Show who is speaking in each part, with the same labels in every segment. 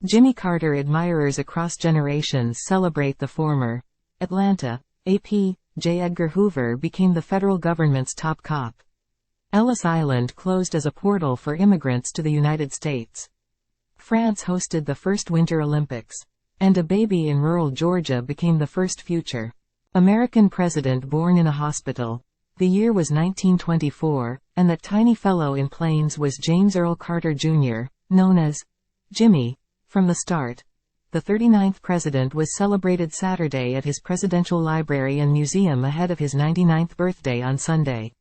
Speaker 1: Jimmy Carter admirers across generations celebrate the former. Atlanta. AP. J. Edgar Hoover became the federal government's top cop. Ellis Island closed as a portal for immigrants to the United States. France hosted the first Winter Olympics. And a baby in rural Georgia became the first future American president born in a hospital. The year was 1924, and that tiny fellow in Plains was James Earl Carter Jr., known as Jimmy. From the start. The 39th president was celebrated Saturday at his Presidential Library and Museum ahead of his 99th birthday on Sunday.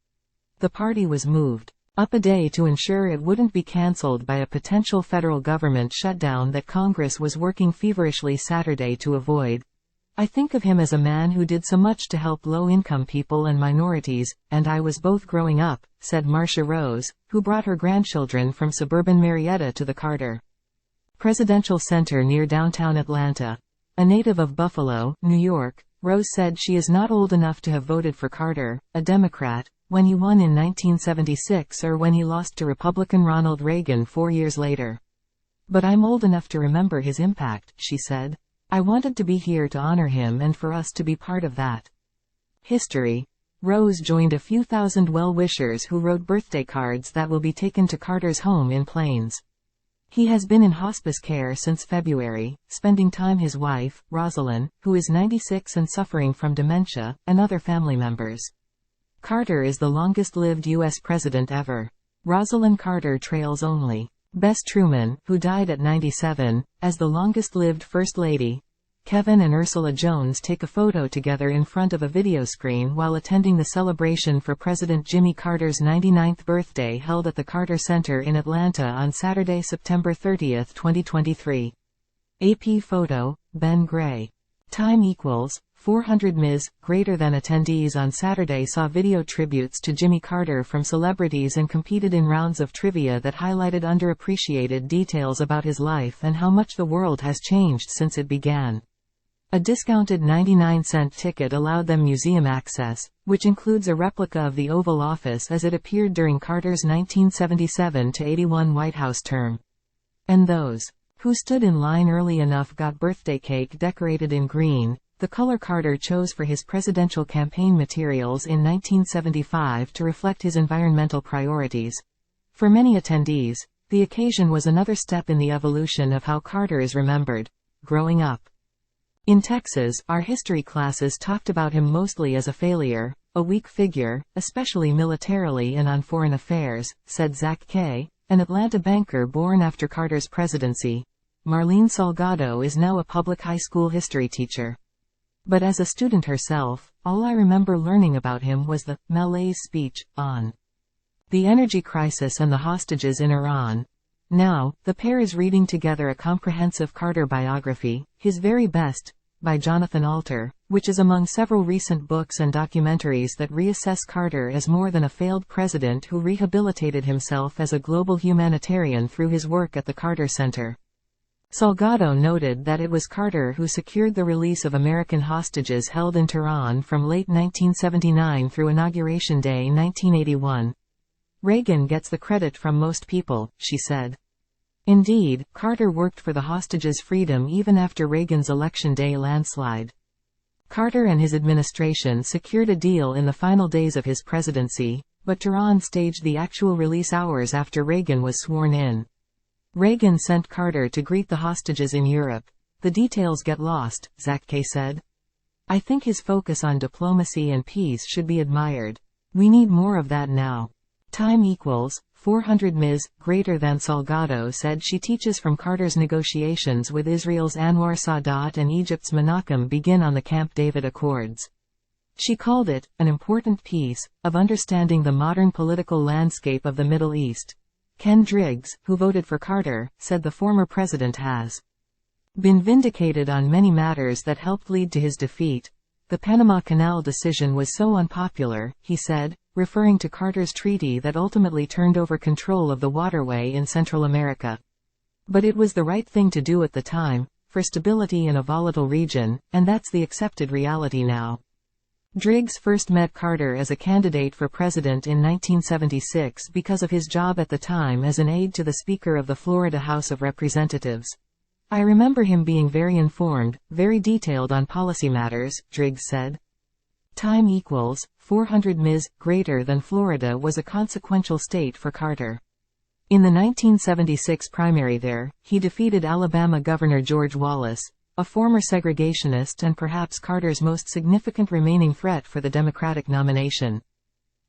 Speaker 1: The party was moved up a day to ensure it wouldn't be cancelled by a potential federal government shutdown that Congress was working feverishly Saturday to avoid. I think of him as a man who did so much to help low-income people and minorities, and I was both growing up, said Marcia Rose, who brought her grandchildren from suburban Marietta to the Carter Presidential Center near downtown Atlanta. A native of Buffalo, New York, Rose said she is not old enough to have voted for Carter, a Democrat, when he won in 1976 or when he lost to Republican Ronald Reagan 4 years later. But I'm old enough to remember his impact, she said. I wanted to be here to honor him and for us to be part of that history. Rose joined a few thousand well-wishers who wrote birthday cards that will be taken to Carter's home in Plains. He has been in hospice care since February, spending time his wife, Rosalind, who is 96 and suffering from dementia, and other family members. Carter is the longest-lived U.S. president ever. Rosalind Carter trails only Bess Truman, who died at 97, as the longest-lived First Lady. Kevin and Ursula Jones take a photo together in front of a video screen while attending the celebration for President Jimmy Carter's 99th birthday held at the Carter Center in Atlanta on Saturday, September 30, 2023. AP photo, Ben Gray. Time equals 400 Ms. Greater than attendees on Saturday saw video tributes to Jimmy Carter from celebrities and competed in rounds of trivia that highlighted underappreciated details about his life and how much the world has changed since it began. A discounted 99-cent ticket allowed them museum access, which includes a replica of the Oval Office as it appeared during Carter's 1977-81 White House term. And those who stood in line early enough got birthday cake decorated in green, the color Carter chose for his presidential campaign materials in 1975 to reflect his environmental priorities. For many attendees, the occasion was another step in the evolution of how Carter is remembered. Growing up in Texas, our history classes talked about him mostly as a failure, a weak figure, especially militarily and on foreign affairs, said Zach Kay, an Atlanta banker born after Carter's presidency. Marlene Salgado is now a public high school history teacher. But as a student herself, all I remember learning about him was the malaise speech on the energy crisis and the hostages in Iran. Now, the pair is reading together a comprehensive Carter biography, His Very Best, by Jonathan Alter, which is among several recent books and documentaries that reassess Carter as more than a failed president who rehabilitated himself as a global humanitarian through his work at the Carter Center. Salgado noted that it was Carter who secured the release of American hostages held in Tehran from late 1979 through Inauguration Day 1981. Reagan gets the credit from most people, she said. Indeed, Carter worked for the hostages' freedom even after Reagan's Election Day landslide. Carter and his administration secured a deal in the final days of his presidency, but Tehran staged the actual release hours after Reagan was sworn in. Reagan sent Carter to greet the hostages in Europe. The details get lost, Zach Kay said. I think his focus on diplomacy and peace should be admired. We need more of that now. Time equals 400 Ms. Greater than Salgado said she teaches from Carter's negotiations with Israel's Anwar Sadat and Egypt's Menachem Begin on the Camp David Accords. She called it an important piece of understanding the modern political landscape of the Middle East. Ken Driggs, who voted for Carter, said the former president has been vindicated on many matters that helped lead to his defeat. The Panama Canal decision was so unpopular, he said, referring to Carter's treaty that ultimately turned over control of the waterway in Central America. But it was the right thing to do at the time, for stability in a volatile region, and that's the accepted reality now. Driggs first met Carter as a candidate for president in 1976 because of his job at the time as an aide to the Speaker of the Florida House of Representatives. I remember him being very informed, very detailed on policy matters, Driggs said. Time equals 400 Ms. Greater than Florida was a consequential state for Carter. In the 1976 primary there, he defeated Alabama Governor George Wallace, a former segregationist and perhaps Carter's most significant remaining threat for the Democratic nomination.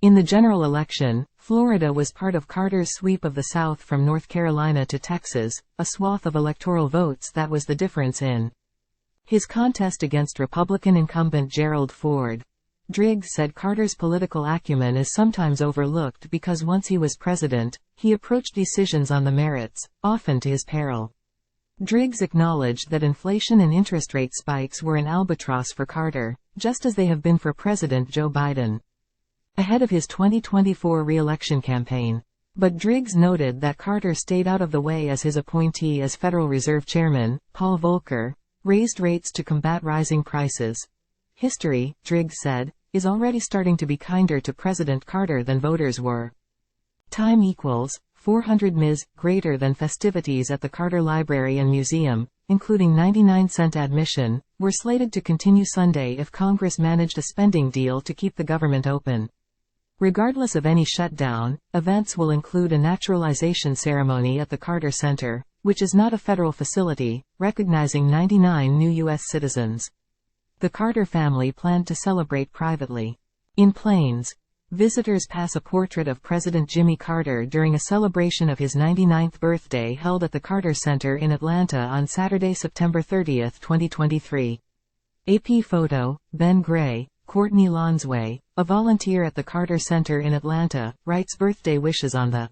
Speaker 1: In the general election, Florida was part of Carter's sweep of the South from North Carolina to Texas, a swath of electoral votes that was the difference in his contest against Republican incumbent Gerald Ford. Driggs said Carter's political acumen is sometimes overlooked because once he was president, he approached decisions on the merits, often to his peril. Driggs acknowledged that inflation and interest rate spikes were an albatross for Carter, just as they have been for President Joe Biden, ahead of his 2024 re-election campaign. But Driggs noted that Carter stayed out of the way as his appointee as Federal Reserve Chairman, Paul Volcker, raised rates to combat rising prices. History, Driggs said, is already starting to be kinder to President Carter than voters were. Time equals 400 Ms. Greater than festivities at the Carter Library and Museum, including 99-cent admission, were slated to continue Sunday if Congress managed a spending deal to keep the government open. Regardless of any shutdown, events will include a naturalization ceremony at the Carter Center, which is not a federal facility, recognizing 99 new U.S. citizens. The Carter family planned to celebrate privately. In Plains, visitors pass a portrait of President Jimmy Carter during a celebration of his 99th birthday held at the Carter Center in Atlanta on Saturday, September 30, 2023. AP photo, Ben Gray. Courtney Lonsway, a volunteer at the Carter Center in Atlanta, writes birthday wishes on the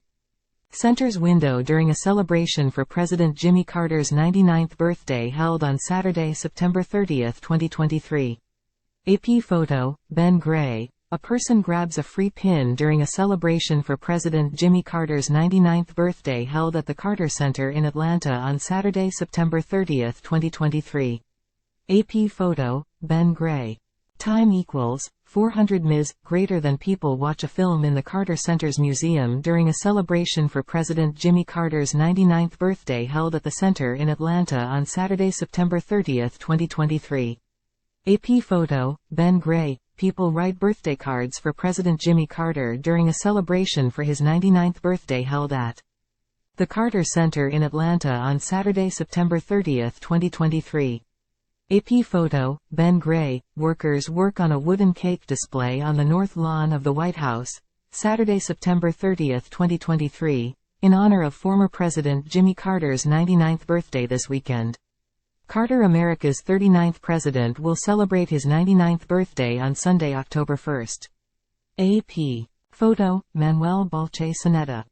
Speaker 1: center's window during a celebration for President Jimmy Carter's 99th birthday held on Saturday, September 30, 2023. AP photo, Ben Gray. A person grabs a free pin during a celebration for President Jimmy Carter's 99th birthday held at the Carter Center in Atlanta on Saturday, September 30, 2023. AP photo, Ben Gray. Time equals 400 Ms. Greater than people watch a film in the Carter Center's museum during a celebration for President Jimmy Carter's 99th birthday held at the center in Atlanta on Saturday, September 30, 2023. AP photo, Ben Gray. People write birthday cards for President Jimmy Carter during a celebration for his 99th birthday held at the Carter Center in Atlanta on Saturday, September 30, 2023. AP photo, Ben Gray. Workers work on a wooden cake display on the north lawn of the White House, Saturday, September 30, 2023, in honor of former President Jimmy Carter's 99th birthday this weekend. Carter, America's 39th president, will celebrate his 99th birthday on Sunday, October 1. AP photo, Manuel Balche Soneta.